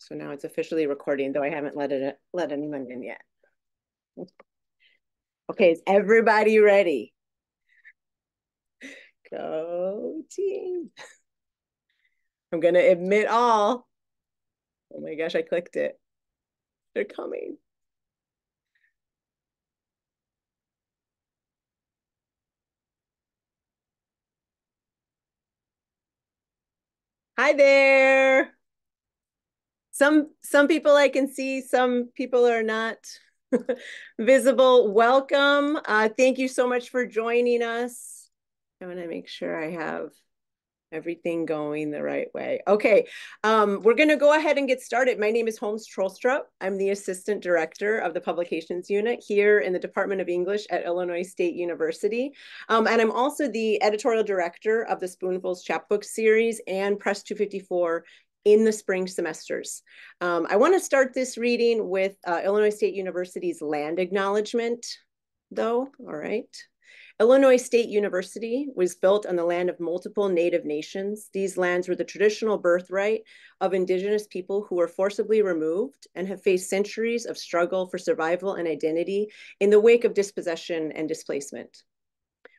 So now it's officially recording, though I haven't let anyone in yet. Okay, is everybody ready? Go team. I'm gonna admit all. Oh my gosh, I clicked it. They're coming. Hi there. Some people I can see, some people are not visible. Welcome. Thank you so much for joining us. I want to make sure I have everything going the right way. Okay, we're going to go ahead and get started. My name is Holms Troelstrup. I'm the Assistant Director of the Publications Unit here in the Department of English at Illinois State University. And I'm also the Editorial Director of the Spoonfuls Chapbook series and Press 254 in the spring semesters. I want to start this reading with Illinois State University's land acknowledgement, though, all right. Illinois State University was built on the land of multiple Native nations. These lands were the traditional birthright of Indigenous people who were forcibly removed and have faced centuries of struggle for survival and identity in the wake of dispossession and displacement.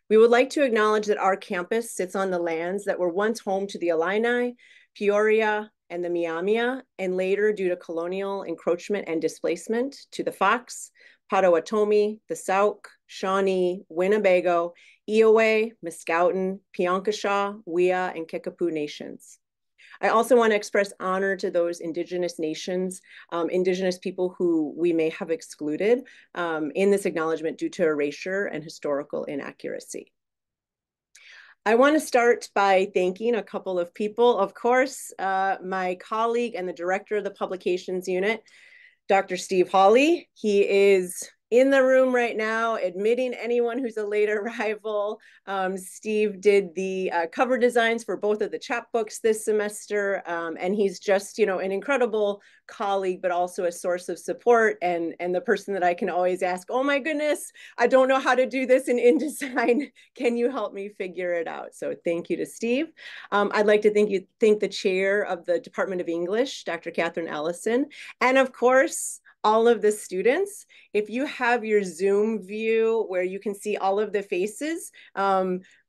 We would like to acknowledge that our campus sits on the lands that were once home to the Illini, Peoria, and the Miamia, and later, due to colonial encroachment and displacement, to the Fox, Potawatomi, the Sauk, Shawnee, Winnebago, Iowa, Mascoutin, Piankashaw, Wea, and Kickapoo nations. I also want to express honor to those Indigenous nations, Indigenous people who we may have excluded in this acknowledgement due to erasure and historical inaccuracy. I want to start by thanking a couple of people. Of course, my colleague and the director of the Publications Unit, Dr. Steve Halle. He is in the room right now, admitting anyone who's a late arrival. Steve did the cover designs for both of the chapbooks this semester, and he's just, you know, an incredible colleague, but also a source of support and the person that I can always ask, oh my goodness, I don't know how to do this in InDesign. Can you help me figure it out? So thank you to Steve. I'd like to thank the chair of the Department of English, Dr. Catherine Ellison, and of course, all of the students. If you have your Zoom view where you can see all of the faces,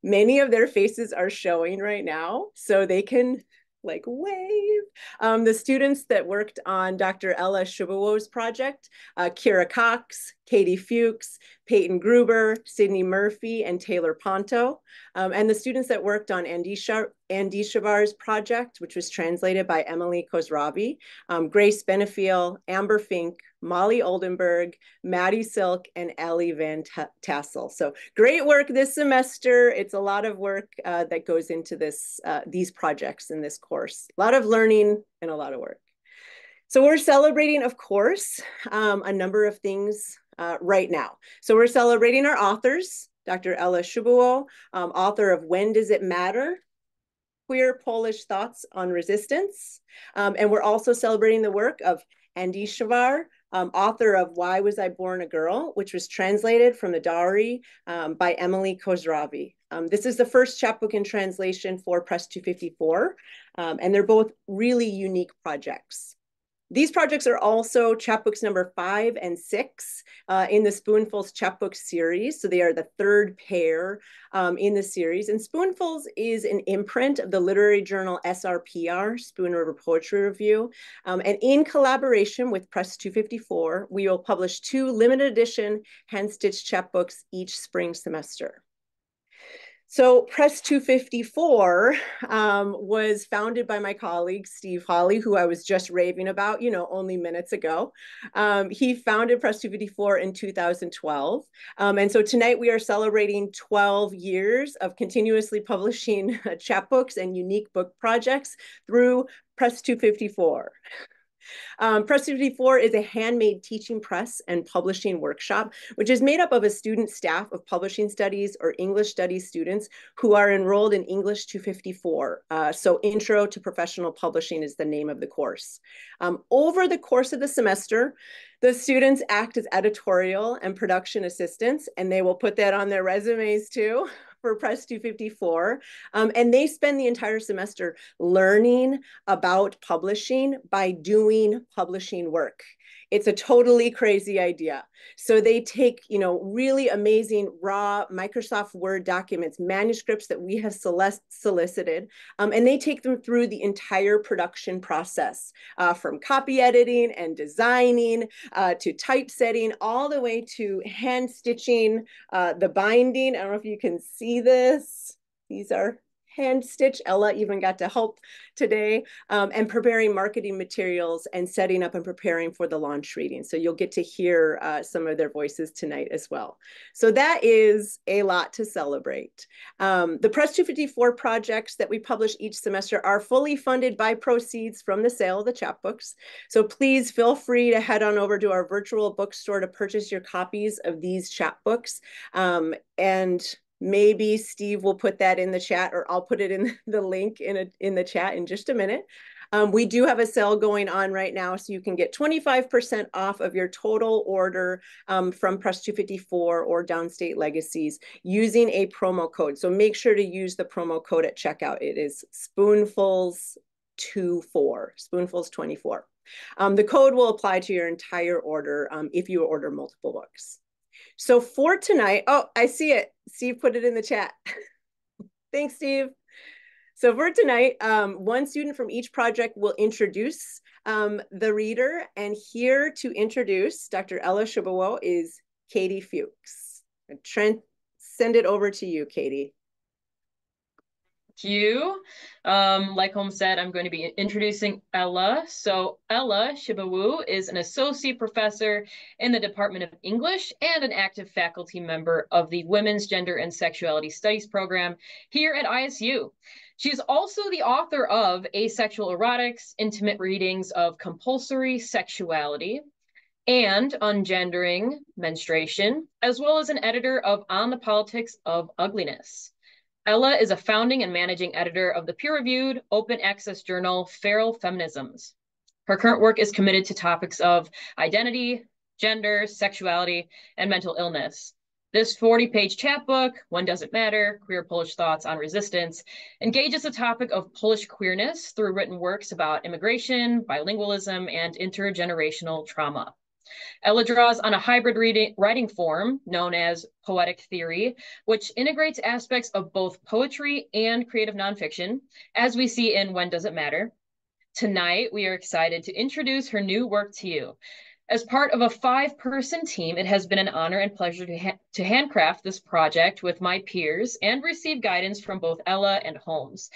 many of their faces are showing right now, so they can like wave. The students that worked on Dr. Ela Przybyło's project, Kira Cox, Katie Fuchs, Peyton Gruber, Sydney Murphy, and Taylor Ponto. And the students that worked on Andishvar's project, which was translated by Emily Khossravi, Grace Benefiel, Amber Fink, Molly Oldenburg, Maddie Silk, and Ellie Van Tassel. So great work this semester. It's a lot of work that goes into these projects in this course. A lot of learning and a lot of work. So we're celebrating, of course, a number of things right now. So we're celebrating our authors, Dr. Ela Przybyło, author of When Does It Matter? Queer Polish Thoughts on Resistance. And we're also celebrating the work of Andishvar, author of Why Was I Born a Girl?, which was translated from the Dari by Emily Khossravi. This is the first chapbook in translation for Press 254, and they're both really unique projects. These projects are also chapbooks number 5 and 6 in the Spoonfuls chapbook series. So they are the third pair in the series. And Spoonfuls is an imprint of the literary journal SRPR, Spoon River Poetry Review. And in collaboration with Press 254, we will publish 2 limited edition hand-stitched chapbooks each spring semester. So Press 254 was founded by my colleague, Steve Halle, who I was just raving about, you know, only minutes ago. He founded Press 254 in 2012. And so tonight we are celebrating 12 years of continuously publishing chapbooks and unique book projects through Press 254. Press 254 is a handmade teaching press and publishing workshop, which is made up of a student staff of publishing studies or English studies students who are enrolled in English 254. So Intro to Professional Publishing is the name of the course. Over the course of the semester, the students act as editorial and production assistants, and they will put that on their resumes too. for Press 254. And they spend the entire semester learning about publishing by doing publishing work. It's a totally crazy idea. So they take, really amazing raw Microsoft Word documents, manuscripts that we have solicited, and they take them through the entire production process, from copy editing and designing to typesetting, all the way to hand stitching the binding. I don't know if you can see this. These are hand stitch. Ela even got to help today, and preparing marketing materials and setting up and preparing for the launch reading. So you'll get to hear some of their voices tonight as well. So that is a lot to celebrate. The Press 254 projects that we publish each semester are fully funded by proceeds from the sale of the chapbooks. So please feel free to head on over to our virtual bookstore to purchase your copies of these chapbooks. And maybe Steve will put that in the chat, or I'll put it in the link in the chat in just a minute. We do have a sale going on right now, so you can get 25% off of your total order from Press 254 or Downstate Legacies using a promo code. So make sure to use the promo code at checkout. It is Spoonfuls24, Spoonfuls24. The code will apply to your entire order if you order multiple books. So for tonight, oh, I see it. Steve put it in the chat. Thanks, Steve. So for tonight, one student from each project will introduce the reader. And here to introduce Dr. Ela Przybyło is Katie Fuchs. Send it over to you, Katie. Thank you. Like Holmes said, I'm going to be introducing Ela. So Ela Przybyło is an associate professor in the Department of English and an active faculty member of the Women's Gender and Sexuality Studies program here at ISU. She's also the author of Asexual Erotics, Intimate Readings of Compulsory Sexuality, and Ungendering Menstruation, as well as an editor of On the Politics of Ugliness. Ela is a founding and managing editor of the peer-reviewed open access journal Feral Feminisms. Her current work is committed to topics of identity, gender, sexuality, and mental illness. This 40-page chapbook, When Does It Matter? Queer Polish Thoughts on Resistance, engages the topic of Polish queerness through written works about immigration, bilingualism, and intergenerational trauma. Ela draws on a hybrid writing form known as poetic theory, which integrates aspects of both poetry and creative nonfiction, as we see in When Does It Matter? Tonight, we are excited to introduce her new work to you. As part of a 5-person team, it has been an honor and pleasure to handcraft this project with my peers and receive guidance from both Ela and Holmes.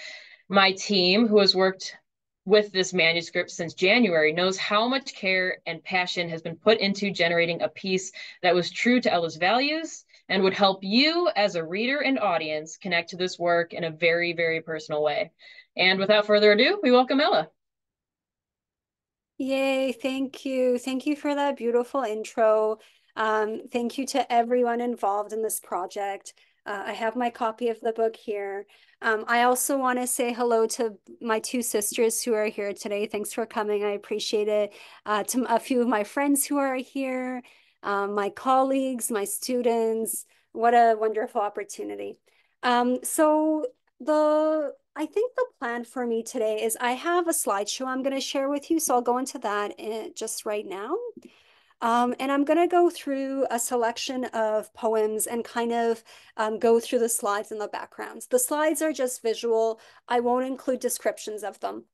My team, who has worked with this manuscript since January, knows how much care and passion has been put into generating a piece that was true to Ela's values and would help you as a reader and audience connect to this work in a very, very personal way. And without further ado, we welcome Ela. Yay, thank you. Thank you for that beautiful intro. Thank you to everyone involved in this project. I have my copy of the book here. I also want to say hello to my 2 sisters who are here today. Thanks for coming. I appreciate it. To a few of my friends who are here, my colleagues, my students. What a wonderful opportunity. I think the plan for me today is I have a slideshow I'm going to share with you. So I'll go into that just right now. And I'm going to go through a selection of poems and kind of go through the slides and the backgrounds. The slides are just visual. I won't include descriptions of them.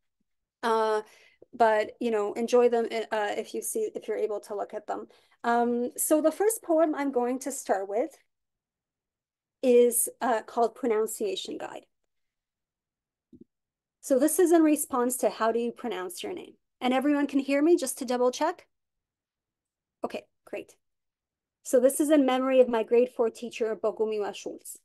But, enjoy them if you're able to look at them. So the first poem I'm going to start with is called Pronunciation Guide. So this is in response to how do you pronounce your name? And everyone can hear me just to double check? Okay, great. So this is in memory of my grade 4 teacher, Bogumiła Schulz.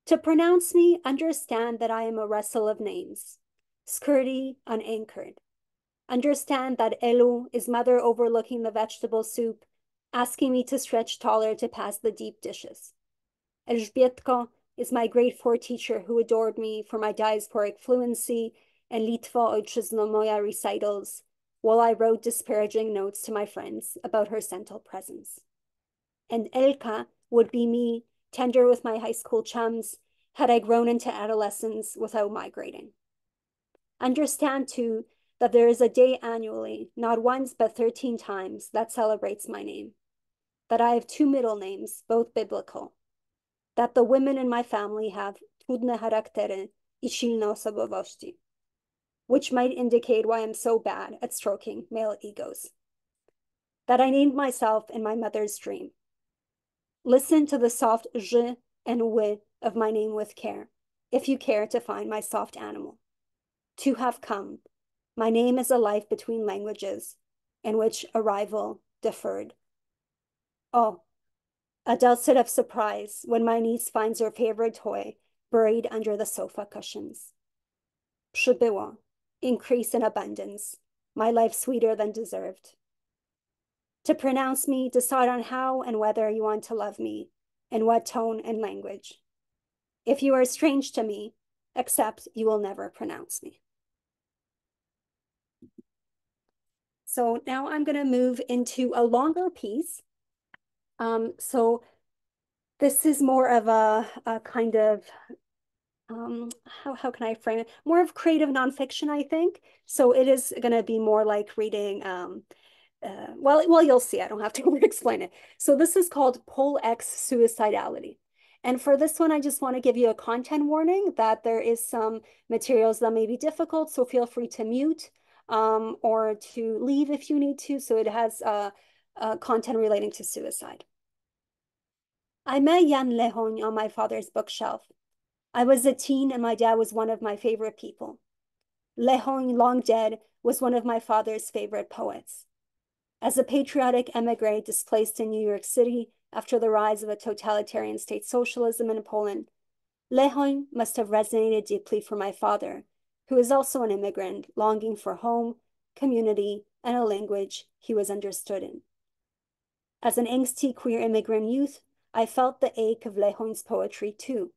To pronounce me, understand that I am a wrestle of names, skirty, unanchored. Understand that Elu is mother overlooking the vegetable soup, asking me to stretch taller to pass the deep dishes. Elżbietko is my grade 4 teacher who adored me for my diasporic fluency and Litwo Ojczyzno Moja recitals, while I wrote disparaging notes to my friends about her central presence. And Elka would be me tender with my high school chums, had I grown into adolescence without migrating. Understand, too, that there is a day annually, not once but 13 times, that celebrates my name. That I have 2 middle names, both biblical. That the women in my family have trudne charaktery I silne osobowości, which might indicate why I'm so bad at stroking male egos. That I named myself in my mother's dream. Listen to the soft j and w of my name with care, if you care to find my soft animal. To have come, my name is a life between languages, in which arrival deferred. Oh, a dulcet of surprise when my niece finds her favorite toy buried under the sofa cushions. Przybyło, increase in abundance, my life sweeter than deserved. To pronounce me, decide on how and whether you want to love me, in what tone and language. If you are strange to me, accept you will never pronounce me. So now I'm going to move into a longer piece. So this is more of a kind of, how can I frame it? More of creative nonfiction, I think. So it is going to be more like reading, well, you'll see. I don't have to explain it. So this is called Pole X Suicidality. And for this one, I just want to give you a content warning that there is some materials that may be difficult. So feel free to mute or to leave if you need to. So it has content relating to suicide. I met Jan Lehon on my father's bookshelf. I was a teen and my dad was one of my favorite people. Lehon, long dead, was one of my father's favorite poets. As a patriotic emigre displaced in New York City after the rise of a totalitarian state socialism in Poland, Lehon must have resonated deeply for my father, who is also an immigrant longing for home, community, and a language he was understood in. As an angsty queer immigrant youth, I felt the ache of Lehon's poetry too.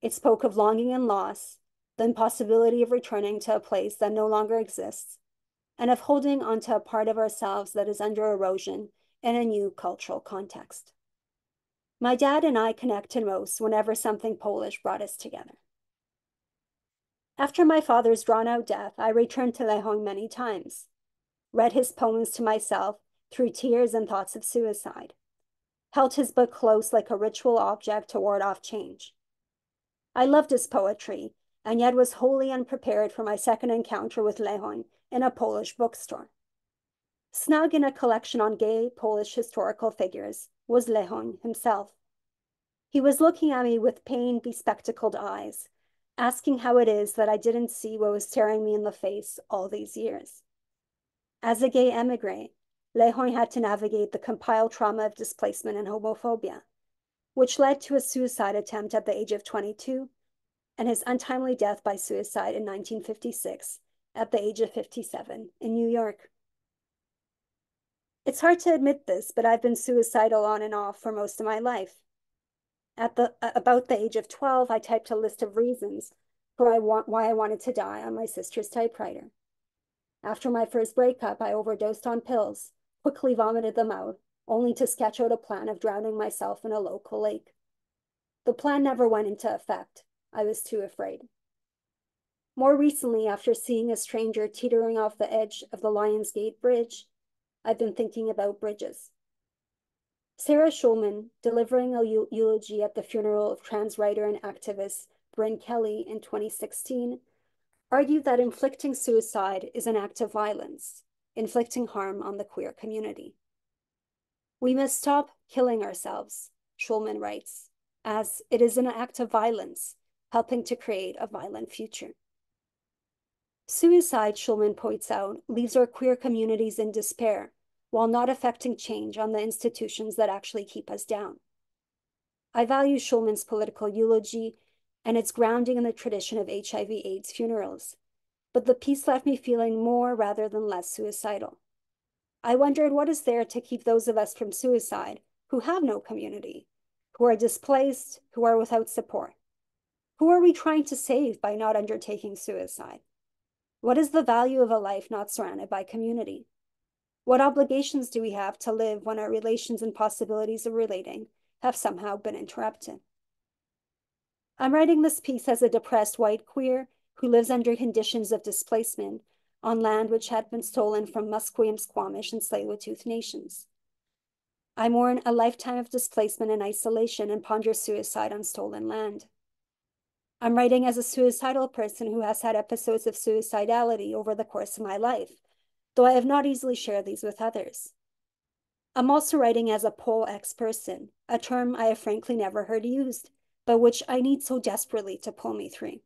It spoke of longing and loss, the impossibility of returning to a place that no longer exists, and of holding onto a part of ourselves that is under erosion in a new cultural context. My dad and I connected most whenever something Polish brought us together. After my father's drawn-out death, I returned to Lehon many times, read his poems to myself through tears and thoughts of suicide, held his book close like a ritual object to ward off change. I loved his poetry, and yet was wholly unprepared for my second encounter with Lehon in a Polish bookstore. Snug in a collection on gay Polish historical figures was Lehon himself. He was looking at me with pain-bespectacled eyes, asking how it is that I didn't see what was staring me in the face all these years. As a gay emigre, Lehon had to navigate the compiled trauma of displacement and homophobia, which led to a suicide attempt at the age of 22 and his untimely death by suicide in 1956 at the age of 57 in New York. It's hard to admit this, but I've been suicidal on and off for most of my life. At about the age of 12, I typed a list of reasons for why I wanted to die on my sister's typewriter. After my first breakup, I overdosed on pills, quickly vomited them out, only to sketch out a plan of drowning myself in a local lake. The plan never went into effect. I was too afraid. More recently, after seeing a stranger teetering off the edge of the Lionsgate Bridge, I've been thinking about bridges. Sarah Schulman, delivering a eulogy at the funeral of trans writer and activist Bryn Kelly in 2016, argued that inflicting suicide is an act of violence, inflicting harm on the queer community. We must stop killing ourselves, Schulman writes, as it is an act of violence, helping to create a violent future. Suicide, Schulman points out, leaves our queer communities in despair, while not affecting change on the institutions that actually keep us down. I value Schulman's political eulogy and its grounding in the tradition of HIV/AIDS funerals, but the piece left me feeling more rather than less suicidal. I wondered what is there to keep those of us from suicide who have no community, who are displaced, who are without support. Who are we trying to save by not undertaking suicide? What is the value of a life not surrounded by community? What obligations do we have to live when our relations and possibilities of relating have somehow been interrupted. I'm writing this piece as a depressed white queer who lives under conditions of displacement on land which had been stolen from Musqueam, Squamish, and Tsleil-Waututh nations. I mourn a lifetime of displacement and isolation and ponder suicide on stolen land. I'm writing as a suicidal person who has had episodes of suicidality over the course of my life, though I have not easily shared these with others. I'm also writing as a Pole-X person, a term I have frankly never heard used, but which I need so desperately to pull me through.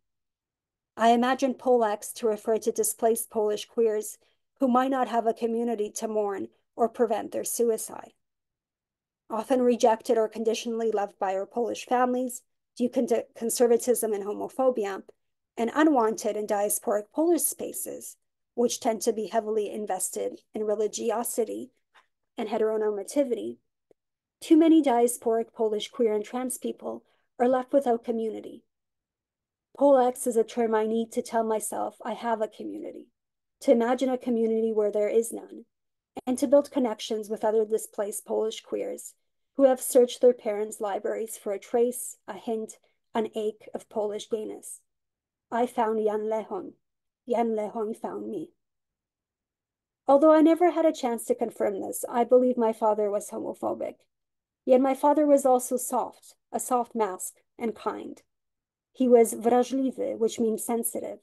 I imagine Pole-X to refer to displaced Polish queers who might not have a community to mourn or prevent their suicide. Often rejected or conditionally loved by our Polish families due to conservatism and homophobia, and unwanted in diasporic Polish spaces, which tend to be heavily invested in religiosity and heteronormativity, too many diasporic Polish queer and trans people are left without community. Pole-X is a term I need to tell myself I have a community, to imagine a community where there is none, and to build connections with other displaced Polish queers who have searched their parents' libraries for a trace, a hint, an ache of Polish gayness. I found Jan Lehon. Jan Lehon found me. Although I never had a chance to confirm this, I believe my father was homophobic. Yet my father was also soft, a soft mask, and kind. He was wrażliwy, which means sensitive.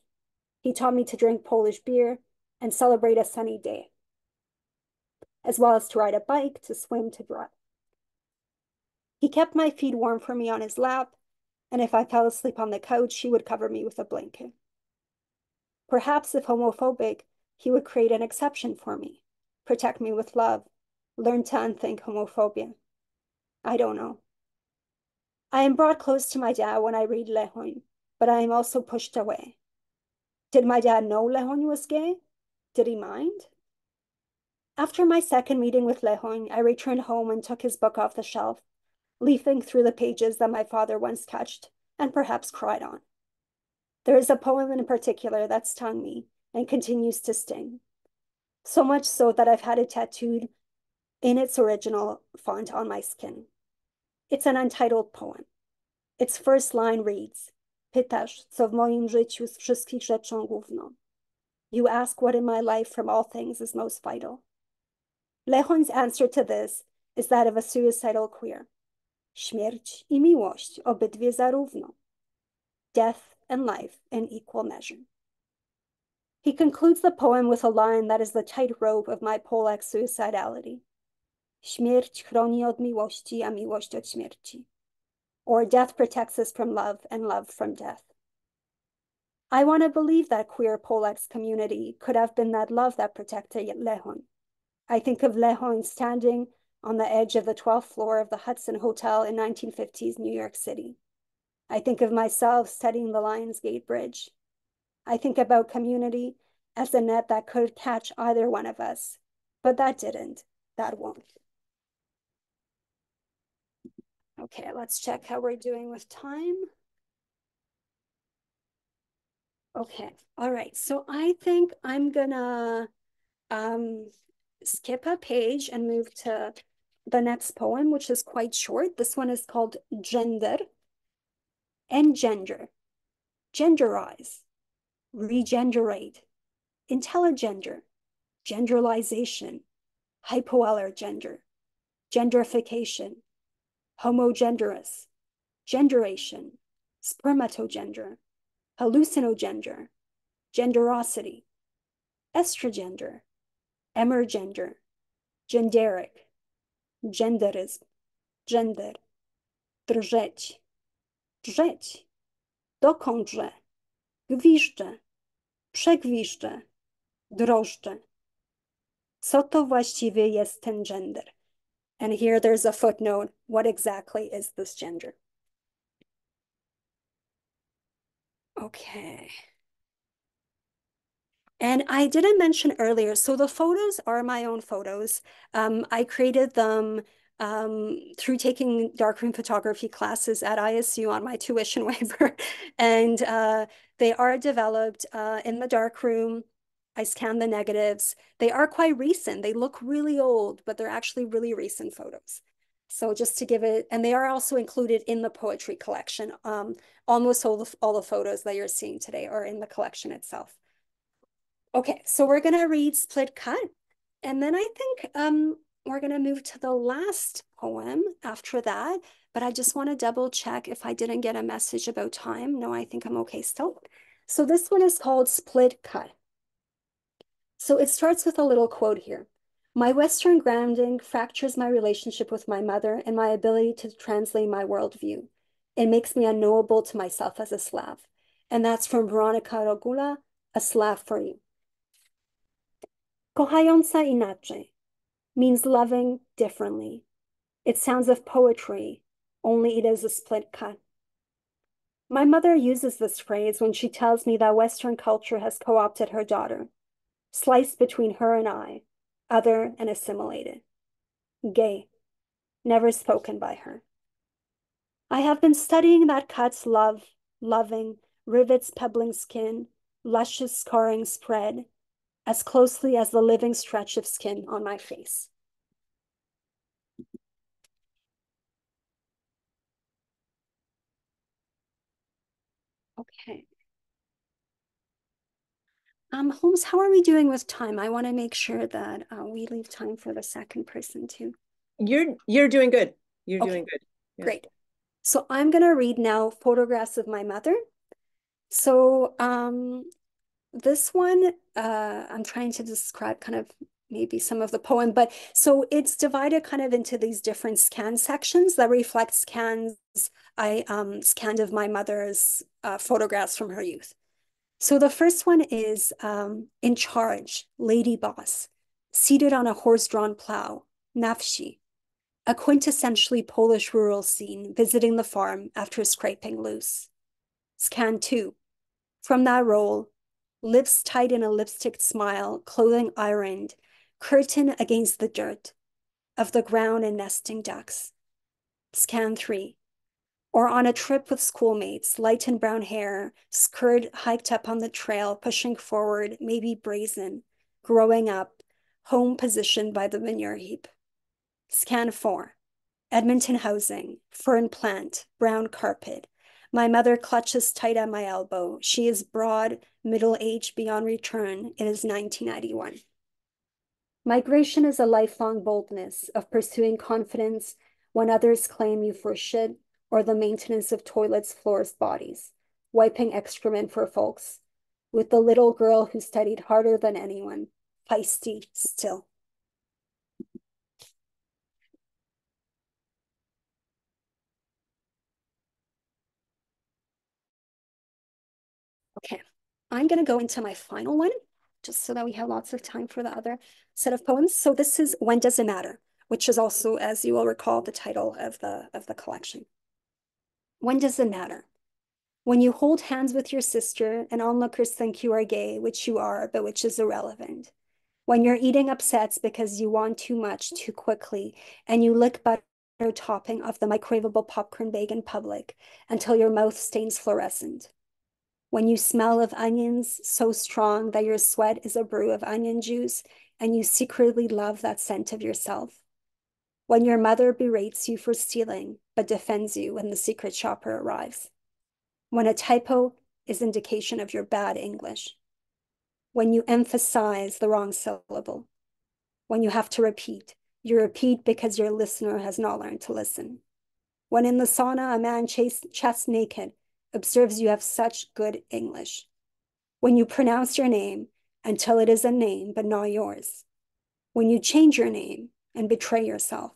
He taught me to drink Polish beer and celebrate a sunny day, as well as to ride a bike, to swim, to drive. He kept my feet warm for me on his lap, and if I fell asleep on the couch, he would cover me with a blanket. Perhaps if homophobic, he would create an exception for me, protect me with love, learn to unthink homophobia. I don't know. I am brought close to my dad when I read Lehon, but I am also pushed away. Did my dad know Lehon was gay? Did he mind? After my second meeting with Lehon, I returned home and took his book off the shelf, leafing through the pages that my father once touched and perhaps cried on. There is a poem in particular that stung me and continues to sting, so much so that I've had it tattooed in its original font on my skin. It's an untitled poem. Its first line reads, Pytasz, co w moim życiu z wszystkich rzeczą główną. You ask what in my life from all things is most vital. Lehon's answer to this is that of a suicidal queer. Śmierć I miłość, obydwie zarówno. Death and life in equal measure. He concludes the poem with a line that is the tightrope of my Pole-X suicidality. Śmierć chroni od miłości, a miłość od śmierci. Or death protects us from love and love from death. I want to believe that queer Pole-X community could have been that love that protected Lehon. I think of Lehon standing on the edge of the 12th floor of the Hudson Hotel in 1950s New York City. I think of myself studying the Lionsgate Bridge. I think about community as a net that could catch either one of us, but that didn't, that won't. Okay, let's check how we're doing with time. Okay, all right, so I think I'm gonna skip a page and move to the next poem, which is quite short. This one is called Gender and Gender. Genderize, regenerate, intelligender, genderalization, hypoallergender, genderification, homogenderous, genderation, spermatogender, hallucinogender, genderosity, estrogender, emergender, genderic, genderyzm, gender, drżeć, drzeć, dokądże, gwiżdżę, przegwiżdżę, drożdżę. Co to właściwie jest ten gender? And here there's a footnote. What exactly is this gender? Okay. And I didn't mention earlier, so the photos are my own photos. I created them through taking darkroom photography classes at ISU on my tuition waiver. And they are developed in the darkroom. I scanned the negatives. They are quite recent. They look really old, but they're actually really recent photos. So just to give it, and they are also included in the poetry collection. Almost all the photos that you're seeing today are in the collection itself. Okay, so we're gonna read Split Cut. And then I think we're gonna move to the last poem after that, but I just wanna double check if I didn't get a message about time. No, I think I'm okay still. So this one is called Split Cut. So it starts with a little quote here. My Western grounding fractures my relationship with my mother and my ability to translate my worldview. It makes me unknowable to myself as a Slav. And that's from Veronica Rogula, A Slav for You. Kochająca inaczej means loving differently. It sounds of poetry, only it is a split cut. My mother uses this phrase when she tells me that Western culture has co-opted her daughter, sliced between her and I, other and assimilated. Gay, never spoken by her. I have been studying that cut's loving, rivets pebbling skin, luscious scarring spread, as closely as the living stretch of skin on my face. Okay. Holmes, how are we doing with time? I want to make sure that we leave time for the second person too. You're doing good. You're doing good. Yeah. Great. So I'm gonna read now Photographs of My Mother. So this one, I'm trying to describe kind of maybe some of the poem, but so it's divided kind of into these different scan sections that reflect scans I scanned of my mother's photographs from her youth. So the first one is in charge, lady boss, seated on a horse-drawn plow, nafshi, a quintessentially Polish rural scene, visiting the farm after scraping loose. Scan 2, from that role, lips tight in a lipstick smile, clothing ironed, curtain against the dirt of the ground and nesting ducks. Scan 3, or on a trip with schoolmates, light and brown hair, skirt hiked up on the trail, pushing forward, maybe brazen, growing up, home positioned by the manure heap. Scan 4, Edmonton housing, fern plant, brown carpet. My mother clutches tight at my elbow. She is broad, middle-aged beyond return. It is 1991. Migration is a lifelong boldness of pursuing confidence when others claim you for shit, or the maintenance of toilets, floors, bodies, wiping excrement for folks, with the little girl who studied harder than anyone, feisty still. Okay, I'm gonna go into my final one, just so that we have lots of time for the other set of poems. So this is When Does It Matter, which is also, as you will recall, the title of the collection. When does it matter? When you hold hands with your sister and onlookers think you are gay, which you are, but which is irrelevant. When you're eating upsets because you want too much too quickly and you lick butter topping off the microwavable popcorn bag in public until your mouth stains fluorescent. When you smell of onions so strong that your sweat is a brew of onion juice and you secretly love that scent of yourself. When your mother berates you for stealing, but defends you when the secret shopper arrives. When a typo is indication of your bad English. When you emphasize the wrong syllable. When you have to repeat, you repeat because your listener has not learned to listen. When in the sauna, a man chest naked observes you have such good English. When you pronounce your name until it is a name, but not yours. When you change your name and betray yourself.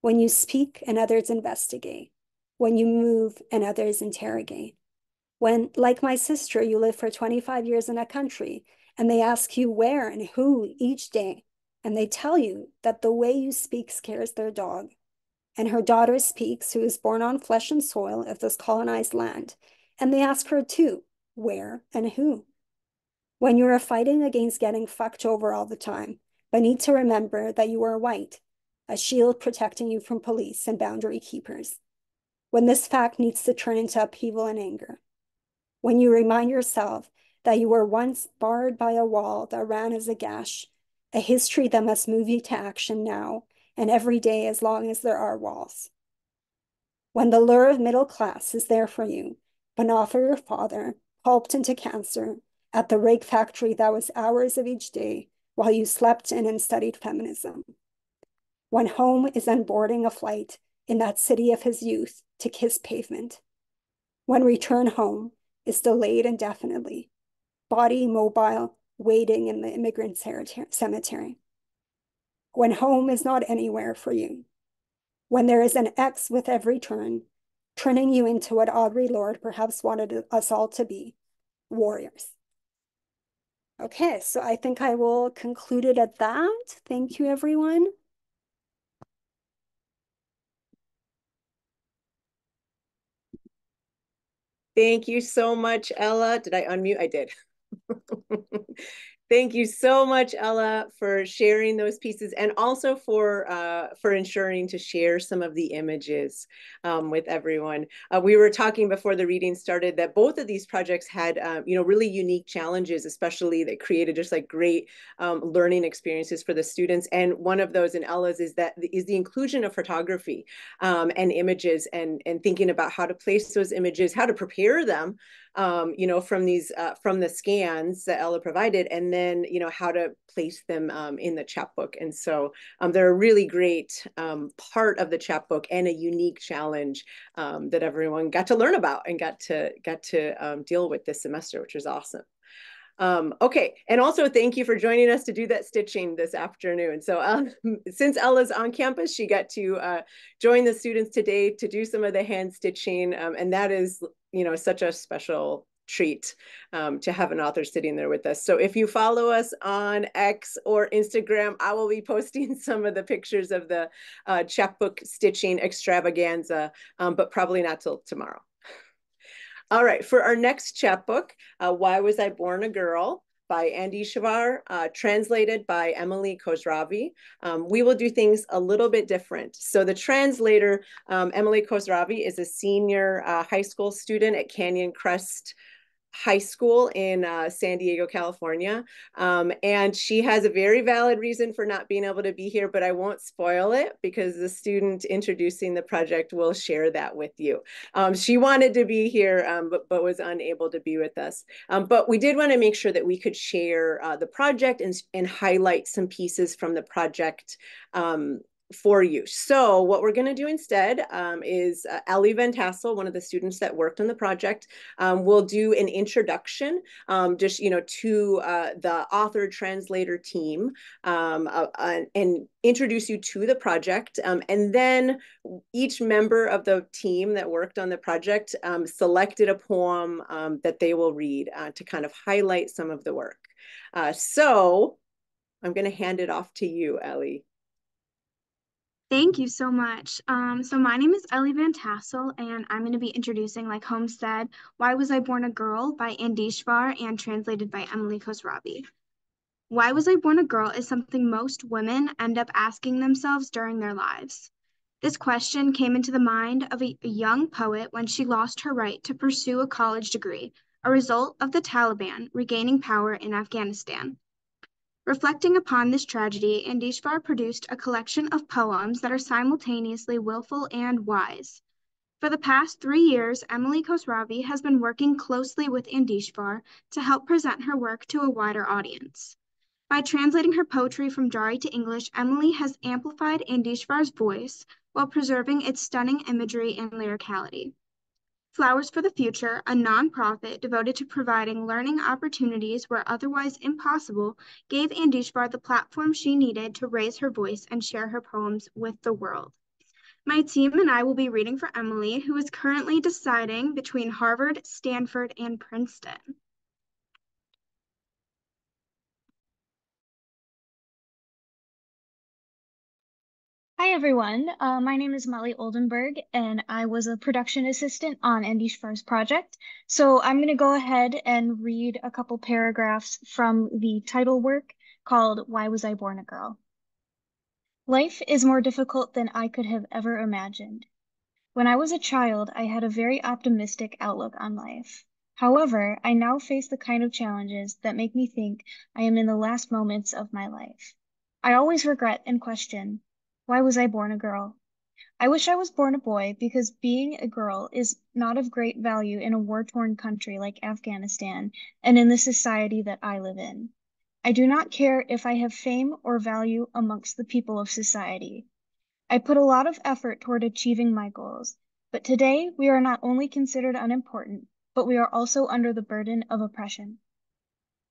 When you speak and others investigate. When you move and others interrogate. When, like my sister, you live for 25 years in a country and they ask you where and who each day, and they tell you that the way you speak scares their dog. And her daughter speaks, who is born on flesh and soil of this colonized land. And they ask her too, where and who. When you are fighting against getting fucked over all the time, but need to remember that you are white, a shield protecting you from police and boundary keepers. When this fact needs to turn into upheaval and anger. When you remind yourself that you were once barred by a wall that ran as a gash, a history that must move you to action now, and every day as long as there are walls. When the lure of middle class is there for you, but not for your father, pulped into cancer at the rake factory that was hours of each day while you slept in and studied feminism. When home is on boarding a flight in that city of his youth to kiss pavement. When return home is delayed indefinitely, body mobile, waiting in the immigrant cemetery. When home is not anywhere for you. When there is an X with every turn, turning you into what Audre Lorde perhaps wanted us all to be, warriors. Okay, so I think I will conclude it at that. Thank you, everyone. Thank you so much, Ela. Did I unmute? I did. Thank you so much, Ela, for sharing those pieces and also for ensuring to share some of the images with everyone. We were talking before the reading started that both of these projects had, really unique challenges, especially that created just like great learning experiences for the students. And one of those in Ela's is the inclusion of photography and images and thinking about how to place those images, how to prepare them from the scans that Ela provided, and then, how to place them in the chapbook. And so they're a really great part of the chapbook and a unique challenge that everyone got to learn about and got to deal with this semester, which was awesome. Okay, and also thank you for joining us to do that stitching this afternoon. So since Ela's on campus, she got to join the students today to do some of the hand stitching, and that is, such a special treat to have an author sitting there with us. So if you follow us on X or Instagram, I will be posting some of the pictures of the chapbook stitching extravaganza, but probably not till tomorrow. All right, for our next chapbook, Why Was I Born a Girl by Andishvar, translated by Emily Khossravi. We will do things a little bit different. So the translator, Emily Khossravi, is a senior high school student at Canyon Crest High School in San Diego, California. And she has a very valid reason for not being able to be here, but I won't spoil it because the student introducing the project will share that with you. She wanted to be here, but was unable to be with us. But we did want to make sure that we could share the project and highlight some pieces from the project for you. So what we're going to do instead is Ellie Van Tassel, one of the students that worked on the project, will do an introduction just, to the author translator team and introduce you to the project. And then each member of the team that worked on the project selected a poem that they will read to kind of highlight some of the work. So I'm going to hand it off to you, Ellie. Thank you so much. So my name is Ellie Van Tassel, and I'm going to be introducing, like Holmes said, Why Was I Born a Girl by Andishvar and translated by Emily Khossravi. Why was I born a girl is something most women end up asking themselves during their lives. This question came into the mind of a young poet when she lost her right to pursue a college degree, a result of the Taliban regaining power in Afghanistan. Reflecting upon this tragedy, Andishvar produced a collection of poems that are simultaneously willful and wise. For the past 3 years, Emily Khossravi has been working closely with Andishvar to help present her work to a wider audience. By translating her poetry from Dari to English, Emily has amplified Andishvar's voice while preserving its stunning imagery and lyricality. Flowers for the Future, a nonprofit devoted to providing learning opportunities where otherwise impossible, gave Andishvar the platform she needed to raise her voice and share her poems with the world. My team and I will be reading for Emily, who is currently deciding between Harvard, Stanford, and Princeton. Hi, everyone. My name is Molly Oldenburg, and I was a production assistant on Andishvar's project. So I'm going to go ahead and read a couple paragraphs from the title work called Why Was I Born a Girl? Life is more difficult than I could have ever imagined. When I was a child, I had a very optimistic outlook on life. However, I now face the kind of challenges that make me think I am in the last moments of my life. I always regret and question, Why was I born a girl? I wish I was born a boy because being a girl is not of great value in a war-torn country like Afghanistan and in the society that I live in. I do not care if I have fame or value amongst the people of society. I put a lot of effort toward achieving my goals, but today we are not only considered unimportant, but we are also under the burden of oppression.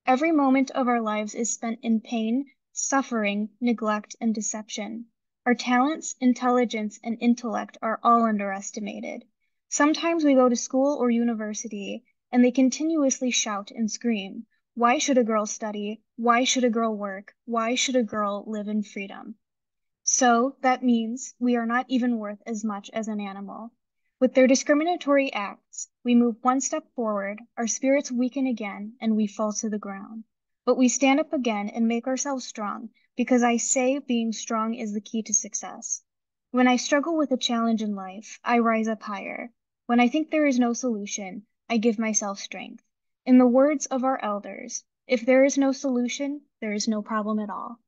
Every moment of our lives is spent in pain, suffering, neglect, and deception. Our talents, intelligence, and intellect are all underestimated. Sometimes we go to school or university, and they continuously shout and scream, "Why should a girl study? Why should a girl work? Why should a girl live in freedom?" So that means we are not even worth as much as an animal. With their discriminatory acts, we move one step forward, our spirits weaken again, and we fall to the ground. But we stand up again and make ourselves strong, because I say being strong is the key to success. When I struggle with a challenge in life, I rise up higher. When I think there is no solution, I give myself strength. In the words of our elders, if there is no solution, there is no problem at all.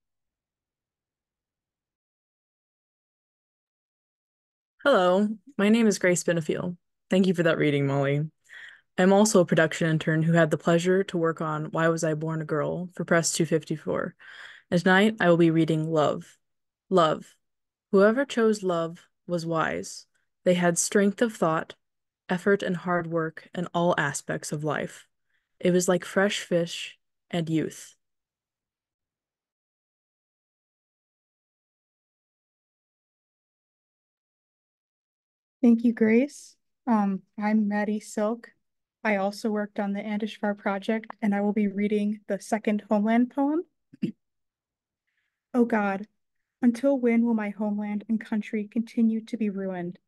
Hello, my name is Grace Benefiel. Thank you for that reading, Molly. I'm also a production intern who had the pleasure to work on Why Was I Born a Girl for Press 254. And tonight I will be reading Love. Love. Whoever chose love was wise. They had strength of thought, effort and hard work in all aspects of life. It was like fresh fish and youth. Thank you, Grace. I'm Maddie Silk. I also worked on the Andishvar project, and I will be reading the second Homeland poem. Oh God, until when will my homeland and country continue to be ruined?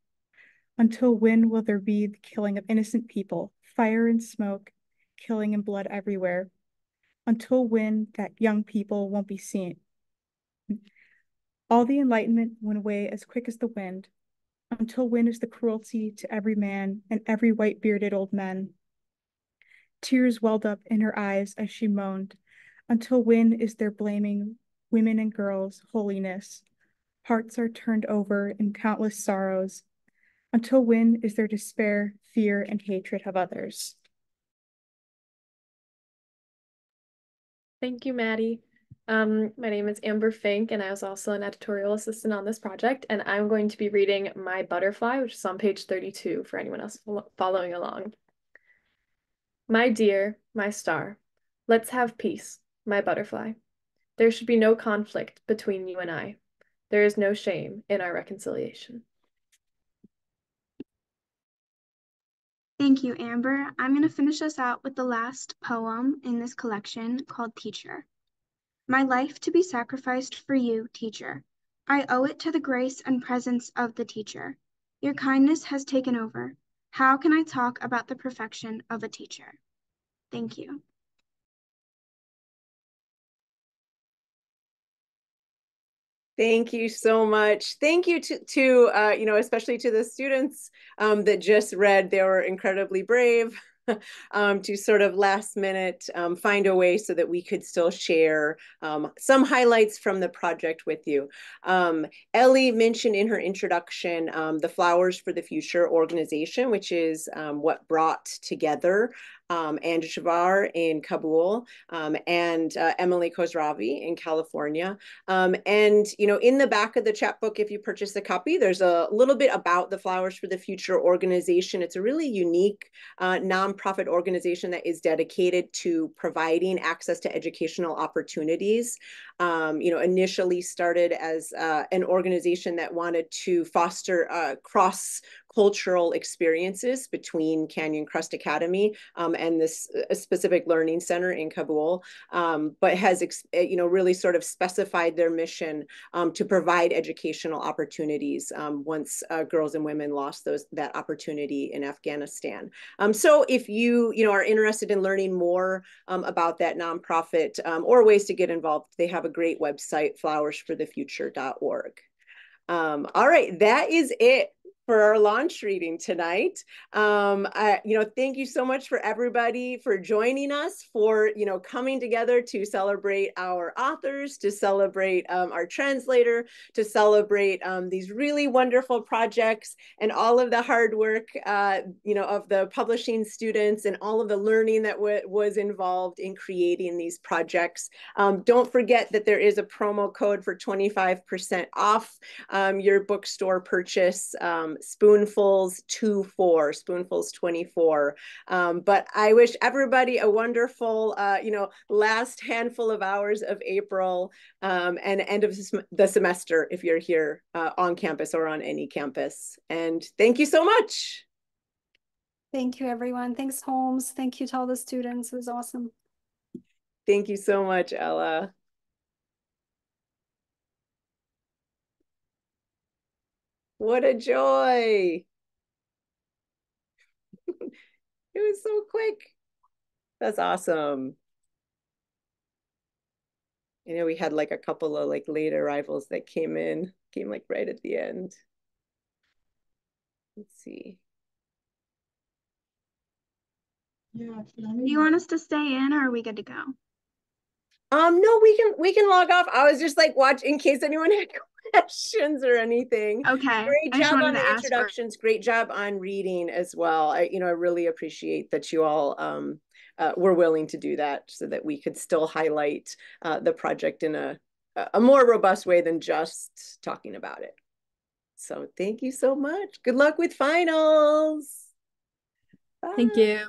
Until when will there be the killing of innocent people, fire and smoke, killing and blood everywhere? Until when that young people won't be seen? All the enlightenment went away as quick as the wind. Until when is the cruelty to every man and every white-bearded old man? Tears welled up in her eyes as she moaned. Until when is there blaming women and girls' holiness? Hearts are turned over in countless sorrows. Until when is there despair, fear, and hatred of others? Thank you, Maddie. My name is Amber Fink, and I was also an editorial assistant on this project, and I'm going to be reading My Butterfly, which is on page 32 for anyone else following along. My dear, my star, let's have peace, my butterfly. There should be no conflict between you and I. There is no shame in our reconciliation. Thank you, Amber. I'm going to finish us out with the last poem in this collection called Teacher. My life to be sacrificed for you, teacher. I owe it to the grace and presence of the teacher. Your kindness has taken over. How can I talk about the perfection of a teacher? Thank you. Thank you so much. Thank you to especially to the students that just read. They were incredibly brave. To sort of last minute find a way so that we could still share some highlights from the project with you. Ellie mentioned in her introduction the Flowers for the Future organization, which is what brought together Andishvar in Kabul and Emily Khossravi in California. And, in the back of the chapbook, if you purchase a copy, there's a little bit about the Flowers for the Future organization. It's a really unique nonprofit organization that is dedicated to providing access to educational opportunities. Initially started as an organization that wanted to foster cross-cultural experiences between Canyon Crest Academy and this specific learning center in Kabul, but has really sort of specified their mission to provide educational opportunities once girls and women lost that opportunity in Afghanistan. So if you are interested in learning more about that nonprofit or ways to get involved, they have a great website, flowersforthefuture.org. All right, that is it for our launch reading tonight. Thank you so much for everybody for joining us, for, coming together to celebrate our authors, to celebrate our translator, to celebrate these really wonderful projects and all of the hard work, of the publishing students and all of the learning that was involved in creating these projects. Don't forget that there is a promo code for 25% off your bookstore purchase. Spoonfuls 24, Spoonfuls 24. But I wish everybody a wonderful, last handful of hours of April and end of the semester if you're here on campus or on any campus. And thank you so much. Thank you, everyone. Thanks, Holmes. Thank you to all the students. It was awesome. Thank you so much, Ela. What a joy. It was so quick. That's awesome. We had like a couple of late arrivals that came like right at the end. Let's see. Yeah. Do you want us to stay in, or are we good to go? No, we can log off. I was just like watch in case anyone had questions or anything. Okay. Great job on the introductions. Great job on reading as well. I really appreciate that you all were willing to do that so that we could still highlight the project in a more robust way than just talking about it. So thank you so much. Good luck with finals. Bye. Thank you.